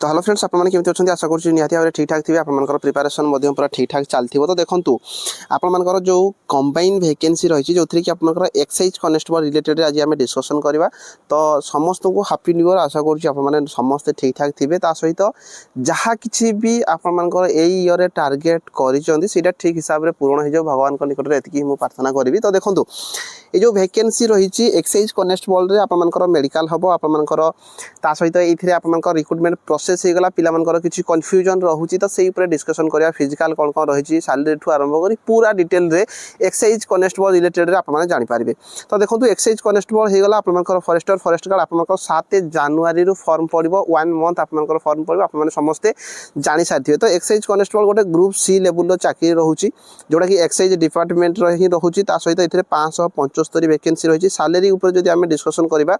तो hello friends आपने केमती अच्छा आशा करुँच निहाती भाव ठीक ठाक थे आपर प्रिपेरेसन पूरा ठीक ठाक चलती तो देखो आपर जो कंबाइन वैकेंसी रही जो थी कि आप एक्साइज कनेस्टेबल रिलेटेड आज आम डिस्कसन करवा तो समस्त को हापी न्यू ईयर आशा करुँच समस्ते ठीक ठाक थे सहित जहाँ कि भी आपर इयर टार्गेट कर ठीक हिसाब से पूरण हो भगवान निकट में एति प्रार्थना करी तो देखो ये जो वैकेंसी रही एक्साइज कनेस्टेबल आपर मेडिकल हम आपर सहित ये आपर रिक्रुटमेंट प्रोसेस हो गला पिला किसी कन्फ्यूजन रोचे तो से डिस्कसन करवा फिजिकल कौन कौन रही सैलरी ठू आरंभ कर पूरा डिटेल रे एक्साइज कनेस्टेबल रिलेटेड आप जानीपारे तो देखो एक्साइज कनेस्टेबल हो गला आपर फरेस्टर फरेस्ट गार्ड आप 7 जनवरी फर्म पड़ो 1 मंथ आप फर्म पड़ो आप समस्ते जानी सारी तो एक्साइज कनेस्टेबल गोटे ग्रुप सी लेवल चाकरी रोचे जोटा कि एक्साइज डिपार्टमेंट ही रोचे सहित ये 575 वैकेंसी रही सैलरी जब आम डिस्कसन करवा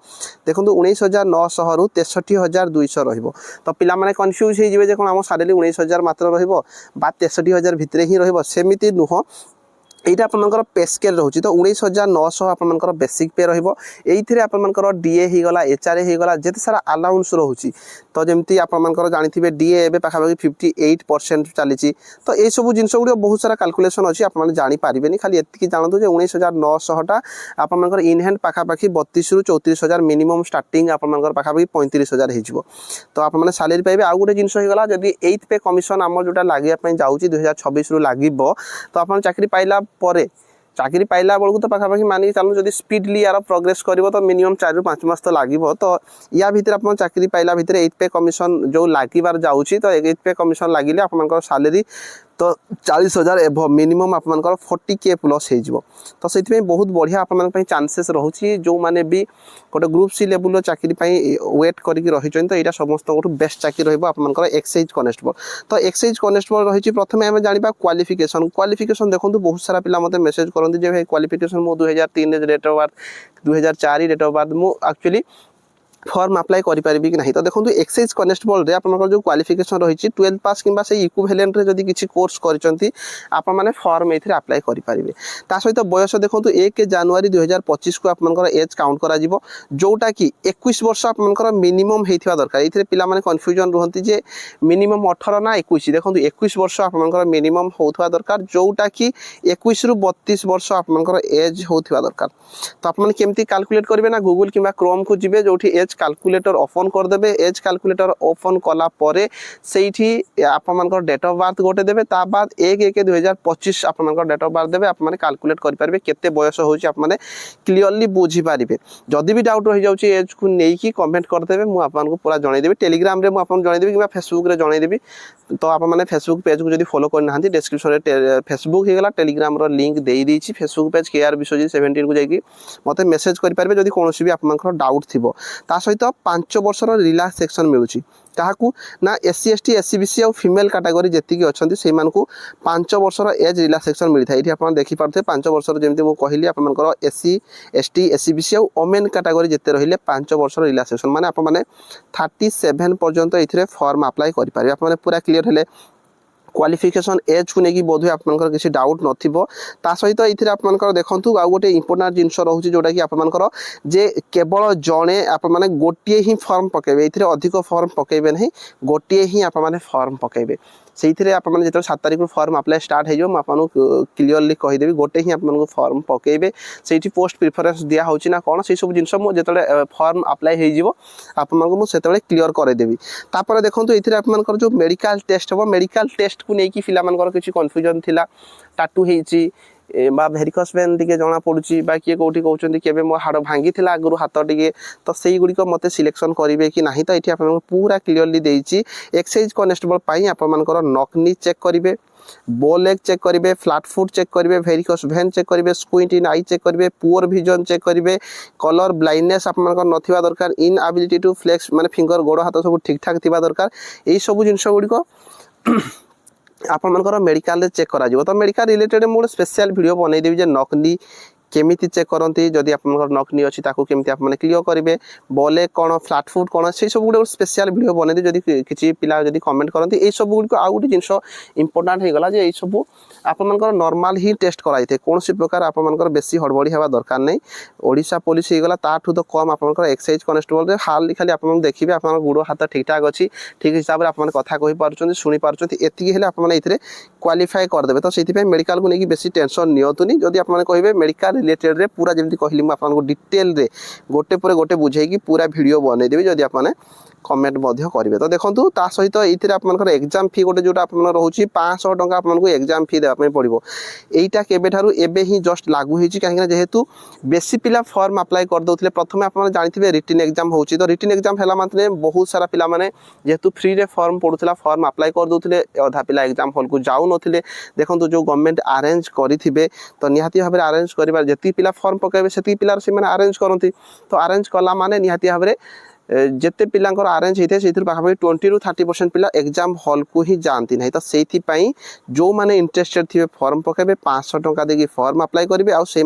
देखो 19,900 रु 63,200 रही तो पिला माने कन्फ्यूज हो कौन आम सैलरी 19,000 मात्र रहा 63,000 भितर ही रमती नुह यहाँ आपर पे स्केल रोचे तो 19,900 आपर बेसिक पे रही आपर डीए होगला एचआरए होगला जिते सारा अलाउंस रोचे तो जमी आपर जानते डीए एवं पाखापाखि 58% चली तो ये सब जिन गुड़ बहुत सारा कैलकुलेशन अच्छी आप जानीपारे खाली ये जानते 19,900 आपर इन हैंड पाखापाखि 32 रु 34,000 मिनिमम स्टार्टिंग आपर पाखापाखि 35,000 हो तो आप सैलरी पाइबे आउ गोटे जिन होगा जब 8th पे कमिशन आम जोटा लगे जाऊँगी 2026 रु लगे तो आप चाकरी पाइला परे चाकरी पाइला बेलू तो पाखापाखि मानिक चलू जब स्पीडली यार प्रोग्रेस कर तो मिनिमम 4 रु 5 मास तो लगे तो या भितर आप चाकरी पाइला भितर 8th पे कमिशन जो लगे जाऊँगी तो 8th पे कमिशन लगे आप सैलरी तो 40,000 एभ मिनिमम आप 40K प्लस हो तो से बहुत बढ़िया आप चांसेस रोचे जो मैंने भी गोटे ग्रुप सी लेवल चाकरी वेट करके रही तो यहाँ समस्त बेस्ट चाकरी रहा एक्साइज कनेस्टेबल तो एक्साइज कनेस्टेबल रही प्रथम आम जाना क्वालिफिकेशन क्वालिफिकेशन देखो बहुत सारा पिला मत मेसेज करते भाई क्वालिफिकेशन मो 2003 date of birth 2004 date of birth मु एक्चुअली फॉर्म अप्लाई करें कि नहीं तो देखो एक्साइज कनेस्टेबल रे आपन जो क्वालिफिकेशन रही 12 पास कि इक्विवेलेंट रे जदि किसी कोर्स करचंती आप माने फॉर्म एथरे अप्लाई करें सहित बयस देखो 1 जनवरी 2025 को आप एज काउंट करा जोटा कि 21 वर्ष आप मिनिमम होता दरकार ये पिला माने कन्फ्यूजन रुहंती जे मिनिमम 18 ना 21 देखो 21 वर्ष आप मिनिमम होता दरकार जोटा कि 21 रु 32 वर्ष आप एज होता दरकार तो आपने केमती कैलकुलेट करेंगे ना गूगल कि क्रोम को जी जो एज कैलकुलेटर ओपन करदे एज कैलकुलेटर ओपन कला परे सेठी आपर डेट ऑफ बर्थ गोटे देवे ता बाद 1/1/2025 आपर डेट ऑफ बर्थ देवे आप कैलकुलेट करेंगे केते बयस होची आप क्लीयरली बुझी पारे जदि भी डाउट रही जाउची एज को लेकिन कमेंट करदेवे मुझे पूरा जनईदेवी टेलीग्राम रे मुझे जनईदेवी कि फेसबुक रे जनईदेवी तो आप फेसबुक पेज को जब फॉलो करना डिस्क्रिप्शन में फेसबुक होगा टेलीग्राम रो लिंक दे देइछि फेसबुक पेज केआर विश्वजीत 17 को जाकि मत मेसेज करेंगे जब कौन भी आप डाउट थी सहित 5 वर्षर रिलैक्सेशन मिलूँ क्या ना SC ST SC BC और फीमेल कैटेगरी जी अच्छा से 5 वर्षर एज रिलैक्सेशन मिलता है ये आप देखिपे 5 वर्षर जमी मुझे कहली आपर SC ST SC BC और ओमेन कैटेगरी जिते रही 5 वर्षर रिलैक्सेशन माने आप 37 पर्यंत ये फॉर्म अप्लाई करेंगे आप पूरा क्लीयर हेले क्वालिफिकेशन एज को लेकिन बोध आप किसी डाउट नथिबो सहित ये आप देखूँ आउ गोटे इंपोर्टाट जिनस रोचे जोटा कि आपर जे केवल जड़े आप गोटे ही फॉर्म पकेबे ये अधिक फॉर्म पकेबे नहीं गोटे ही आप फॉर्म पकेबे से आप जो 7 तारिख फॉर्म अप्लाई स्टार्ट हो क्लीयरली कहीदेवी गोटे ही आपको फॉर्म पकेबे से पोस्ट प्रिफरेन्स दिया होची ना कौन से सब जिन जो फॉर्म अप्लाई हो आपसे क्लीयर करदेवी तापर देखो ये आप जो मेडिकल टेस्ट हम मेडिकल टेस्ट को लेकिन पिला किसी कन्फ्यूजन थिला टाटू होती भेरिकस वेन टे जना पड़ी किए कौटी कहते कि मो हाड़ भांगी थी आगु हाथ टे तो से गुड़िक मत सिलेक्शन करेंगे कि नहीं तो ये आप पूरा क्लीयरली देती एक्साइज कनेस्टेबल आपर नकनी चेक करेंगे बो लेग चेक करेंगे फ्लैट फुट चेक करेंगे भेरिकस वेन चेक करेंगे स्क्विंट इन आई चेक करेंगे पुअर विजन चेक करेंगे कलर ब्लाइंडनेस आप ना दरकार इनएबिलिटी टू फ्लेक्स माने फिंगर गोड़ हाथ सब ठीक ठाक थी दरकार यही सब जिन गुड़िक आप मेडिकल चेक करा तो मेडिकल रिलेटेड मुझे स्पेशल वीडियो बनईदेवी नकली केमिति चेक करती जदि आप नकनी अच्छी केमी आप क्लीयर करेंगे बॉले कौन फ्लाट फुट कौन से सब गोटे स्पेशल वीडियो बनई जदि किसी पिला जदि कमेंट करती ये सब गुड़ आउ गोटे जिन इंपोर्टाट हो गला ये सब आपर नॉर्मल ही टेस्ट कराई कौन सी प्रकार आपर बेसी हड़बड़ी हवा दरकार नहीं ओडिशा पुलिस हो गला ताठू तो कम आप एक्साइज कनेस्टेबल हाल खाली आप देखिए आप गोड़ हाथ ठीक ठाक अच्छी ठीक हिसाब से आप कथा कही पार्टी शुणी पार्टी एति आपने क्वालिफाई करदे तो से मेडिकल को लेकिन बेसी टेंशन नियंतुनी जदि आप कहे मेडिकल रिलेटेड रे पूरा जमी कहली मुझे डिटेल रे गोटे पर गोटे बुझे पूरा वीडियो बनईदेवी जदि आपने कमेंट करेंगे तो देखो ता सहित ये आपर एग्जाम फी गोटे जो रोचे 500 टंका आपको एग्जाम फी देवाई पड़ो यहीटा केबेठारू एबे ही जस्ट लागू होती कहीं जेहेतु बेसी पिला फॉर्म अप्लाई करदे प्रथम आप जानते रिटन एग्जाम होची तो रिटन एग्जाम है मात्रे बहुत सारा पिला माने जेहेतु फ्री रे फॉर्म पड़ूला फॉर्म अप्लाई करदे अधा पिला एग्जाम हॉल को जाऊ नथिले देखो जो गवर्नमेंट अरेंज करेंगे तो निहाती भाव में अरेंज कर जी पिला फॉर्म पकेबे से पिला से अरेंज करती तो अरेंज कला माने निहाती भाव में जिते पिला अरेंज होता है पाखापाखि 20 ରୁ 30% पिला एग्जाम हॉल को ही जाती ना तो से जो मैंने इंटरेस्टेड थे फॉर्म पकेबे 500 टंका देकी फॉर्म अप्लाई करेंगे आउ से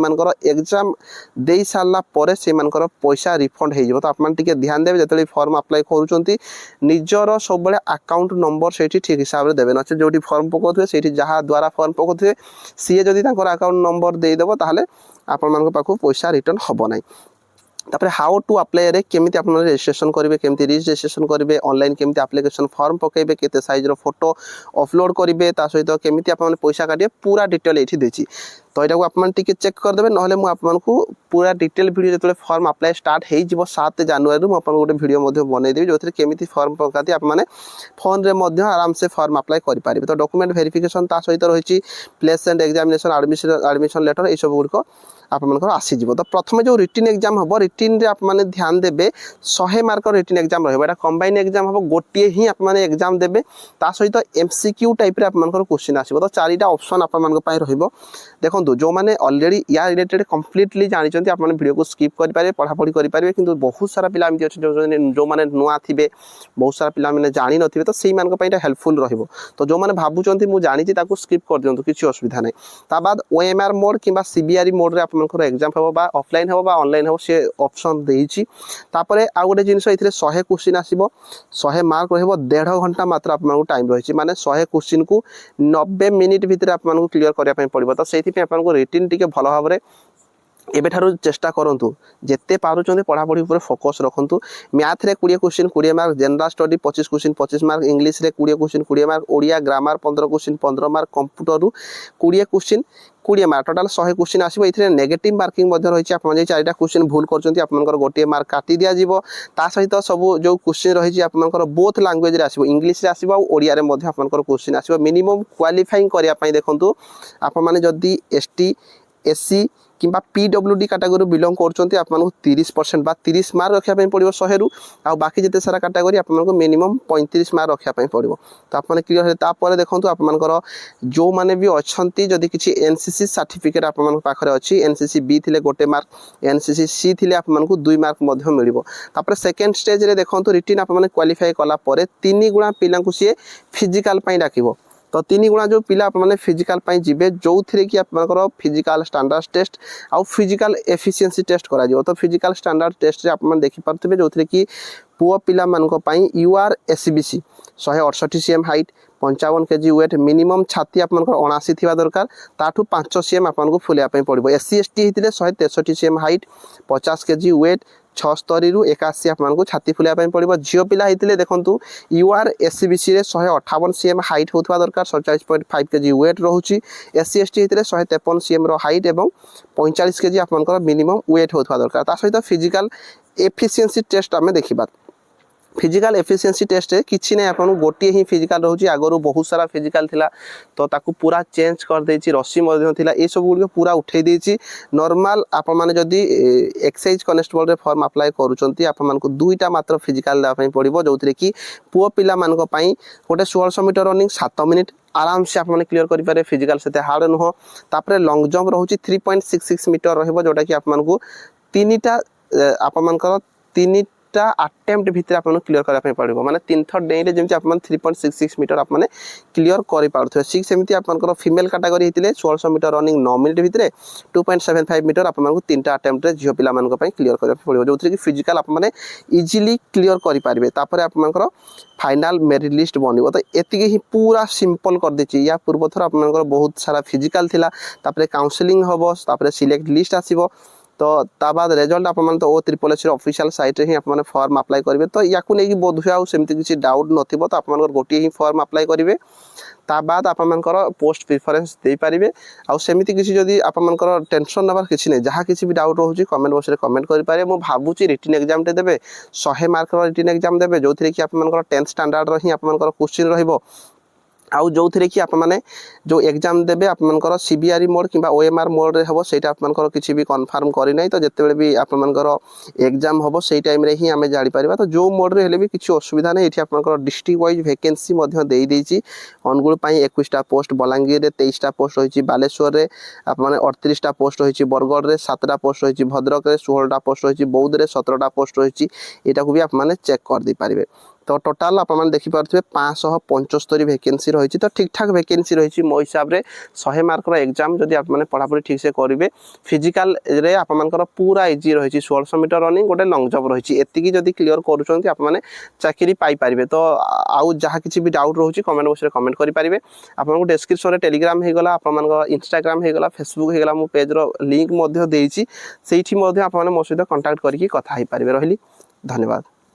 एग्जाम दे सारापर से पैसा रिफंड हो तो आप ध्यान देवे जो फॉर्म अप्लाई करुँच निजर सब अकाउंट नंबर से ठीक हिसाब से देवे नचे जो फॉर्म पकाउे से जहाँ द्वारा फॉर्म पकाउे सी जदि अकाउंट नंबर देदेव ताहले आपण पाखु पैसा रिटर्न हम ना तापर हाउ टू अप्लाई रे केमिति आप रजिस्ट्रेशन करेंगे केमिति रजिस्ट्रेशन करेंगे ऑनलाइन केमिति एप्लिकेशन फॉर्म पकेबे केते साइज रो फोटो अपलोड करेंगे सहित केमिति आप पैसा काटिए पूरा डिटेल ये देती तो यहाँ को आप चेक करदे ना मुझे पूरा डिटेल वीडियो जो फॉर्म अप्लाई स्टार्ट हो 7 जनवरी मुझे गोटे वीडियो बनईदेवी जो केमिति फॉर्म पकाती आपने फोन रे आराम से फॉर्म अप्लाई करेंगे तो डॉक्यूमेंट वेरिफिकेशन ता सहित रही प्लेसमेंट एग्जामिनेशन एडमिशन लेटर ये सब गुड़िक आप आसीज तो प्रथम जो रिटन एग्जाम हम रिटन रे आप ध्यान देवे 100 मार्क रिटन एग्जाम रहा कंबाइन एग्जाम हम गोटे ही आप एग्जाम देवे ता सहित एमसीक्यू टाइप रे आप क्वेश्चन आसो तो 4टा ऑप्शन आप देखो जो मैंने ऑलरेडी या रिलेटेड कम्प्लीटली जानते आप वीडियो को स्किप करेंगे पढ़ापढ़ी करेंगे कि बहुत सारा पिला एमती अच्छे जो मैंने नुआ थे बहुत सारा पिला मैंने जानी नथिबे तो से हेल्पफुल रहिबो तो जो मैंने भावुंट मुझे जानी स्किप कर दिंतु किसी असुविधा नहीं ता बाद ओएमआर मोड कि सीबीआरई मोड रे आपनकर एग्जाम हो ऑफलाइन हो ऑनलाइन हो से ऑप्शन देइछि तापरे आ गोटे जिनिस एथिरे 100 क्वेश्चन आसीबो 100 मार्क रहबो 1.5 घंटा मात्र आपनको टाइम रही माने 100 क्वेश्चन को 90 मिनिट भितर आपनको क्लियर करबा पय पड़िबो तो सेति पे आपनको रिटन टिके भल भाव में एबेठारु चेष्टा करंतु जेते पारुचंदे पढ़ापढ़ी उपर फोकस रखंतु मैथ रे 20 question 20 mark general study 25 question 25 mark English रे 20 question 20 mark Odia grammar 15 question 15 mark computer रु 20 क्वेश्चन 20 मार्क टोटाल 100 क्वेश्चन आसीबो इथरे नेगेटिव मार्किंग मध्ये रहिछि आपण जे 4टा क्वेश्चन भूल करचंती आपनकर गोटे मार्क काटी दिया जिवो ता सहित सब जो क्वेश्चन रहिछि आपनकर बोथ लैंग्वेज रे आसीबो इंग्लिश रे आसीबो आ ओडिया रे मध्ये आपनकर क्वेश्चन आसीबो मिनिमम क्वालिफाइंग करिया पई देखंतु आपण माने जदी एसटी एससी किंबा पीडब्ल्यूडी कैटेगरी बिलोंग करछंती आपनको 30% बा 30 मार्क रखिया पड़ो 100 रु आ बाकी जिते सारा कैटेगरी आपनको मिनिमम 35 मार्क रखिया पड़ो तो आपने क्लियर है तापर देखंतु आपनकर जो माने भी अछंती जदी किछि एनसीसी सर्टिफिकेट आपन पाखरे अछि एनसीसी बी थिले गोटे मार्क एनसीसी सी थिले आपनको 2 मार्क मध्ये मिलिबो तापर सेकंड स्टेज रे देखंतु रिटन आपन क्वालिफाई कला परे 3 गुणा पिलांकु से फिजिकल पई डाकिबो तो 3 गुणा जो पिला आपने फिजिकल पाई जिबे जो थरे कि आपनकर फिजिकल स्टैंडर्ड टेस्ट आउ फिजिकल एफिशिएंसी टेस्ट करा जिवो तो फिजिकल स्टैंडर्ड टेस्ट रे आपन देखि परथिबे जो थरे कि पुओ पिला मानको पाई UR SBC 168 CM height 55 KG weight minimum छाती आपनकर 79 थिबा दरकार ताठू 5 सीएम आपनको फुलिया पई पड़िबो एससी एसटी हितले 163 सीएम हाइट 50 केजी वेट 76 रु 81 आपको छाती फुलिया पड़ो झील पिला होते देखो यूआर एससीबीसी 158 सीएम हाइट होता दरकार 47.5 केजी वेट रोचे एससी एसटी होते 153 सीएम हाइट और 45 केजी आपंकर मिनिमम वेट होता दरकार ता सहित फिजिकल एफिशिएंसी टेस्ट आम देखा फिजिकल एफिशिएंसी टेस्ट किसी ना आपको गोटे ही फिजिकल रोचे आगु बहुत सारा फिजिकल थिला तो ताकू पूरा चेंज कर देछि रस्सी थिला ये सब गुड़ पूरा उठे देछि नॉर्मल आप माने जदी एक्साइज कनेस्टेबल रे फॉर्म अप्लाई करूचंती आप मानको 2टा मात्र फिजिकल देवा पई पड़िबो जो थरे कि पुओ पिला मानको पई गोटे 1600 मीटर रनिंग 7 मिनिट आराम से आपने क्लियर करि पारे फिजिकल से हार्ड नुह तापर लॉन्ग जंप रोची 3.66 मीटर रहबो जोटा कि आप मानको 3टा आप मानकर 3 3टा अटेम्प्ट भितर आपन क्लियर करा पे पड़िबो माने 3 थर डेइले जेमति आपन 3.66 मीटर आपन क्लियर करि पारथो सिक्स सेमति आपनकर फीमेल कैटेगरी हितिले 1600 मीटर रनिंग 9 मिनिट भितरे 2.75 मीटर आपन मानकु 3टा अटेम्प्ट रे जियो पिला मानक पय क्लियर करा पे पड़िबो जोथि कि फिजिकल आपन माने इजीली क्लियर करि पारबे तापरे आपन मानकर फाइनल मेरिट लिस्ट बनिबो तो एतिके ही पूरा सिंपल कर देछि या पूर्व थर आपन मानकर बहुत सारा फिजिकल थिला तापरे काउंसलिंग हबो तापरे सिलेक्ट लिस्ट आसीबो तो ता बाद रिजल्ट आप तो ओ ट्रिपल एस ऑफिशियल साइट रे ही आप फॉर्म अप्लाई करेंगे तो या नहीं बोध हुए आमती किसी डाउट नथिबो तो आप गोटे ही फॉर्म अप्लाई करेंगे ता बाद आप पोस्ट प्रिफरेंस दे पारिबे आ सेमिति किसी जदी आप टेंशन नबार किसी नहीं जहाँ किसी भी डाउट रोचे कमेंट बॉक्स रे कमेंट करि पारे मो भाबुची रिटन एग्जाम टे देबे 100 मार्क रिटन एग्जाम देबे जो थी कि आप 10th स्टैंडर्ड रो ही आप क्वेश्चन रहिबो आउ जो थी कि आप माने जो एग्जाम देबे आपनकर सीबीआरई मोड किंबा ओएमआर मोड रे हबो सेटा आपनकर किछि भी कंफर्म करि नै तो जत्ते भी आपनकर एग्जाम हबो सेई टाइम रे ही हमें जानि परिबा तो जो मोड रे हेले भी किछि असुविधा नै एठी आपनकर डिस्ट्रिक्ट वाइज वैकेंसी मध्ये देई देछि अनुगुल पई 21टा पोस्ट बलांगीर रे 23टा पोस्ट होइछि बालेश्वर रे आप माने 38टा पोस्ट होइछि बरगढ़ रे 7टा पोस्ट होइछि भद्रक रे 16टा पोस्ट होइछि बौद्ध रे 17टा पोस्ट होइछि एटा को भी आप माने चेक कर दे पारिबे तो टोटाल आप देखि पारथि 575 वैकेंसी रही तो ठीक ठाक वैकेंसी रही मो हिसाब रे 100 मार्क एग्जाम जदि आप पढ़ापढ़ी ठीक से करेंगे फिजिकल रे आप पूरा इजी रही 1600 मीटर रनिंग गोटे लंग जंप रही एतिकी जदि क्लियर करूछंती आप माने चाकरी पाई पारिबे तो आउ जहाँ किसी भी डाउट रोचे कमेंट बॉक्स रे कमेंट करि पारिबे आपन डिस्क्रिप्शन रे टेलीग्राम हे गला आपन इंस्टाग्राम हे गला फेसबुक हे गला मो पेज रो लिंक मध्ये देइछि सेठी मध्ये आपन मो सहित कांटेक्ट करिकि कथा हे पारिबे रहिली धन्यवाद।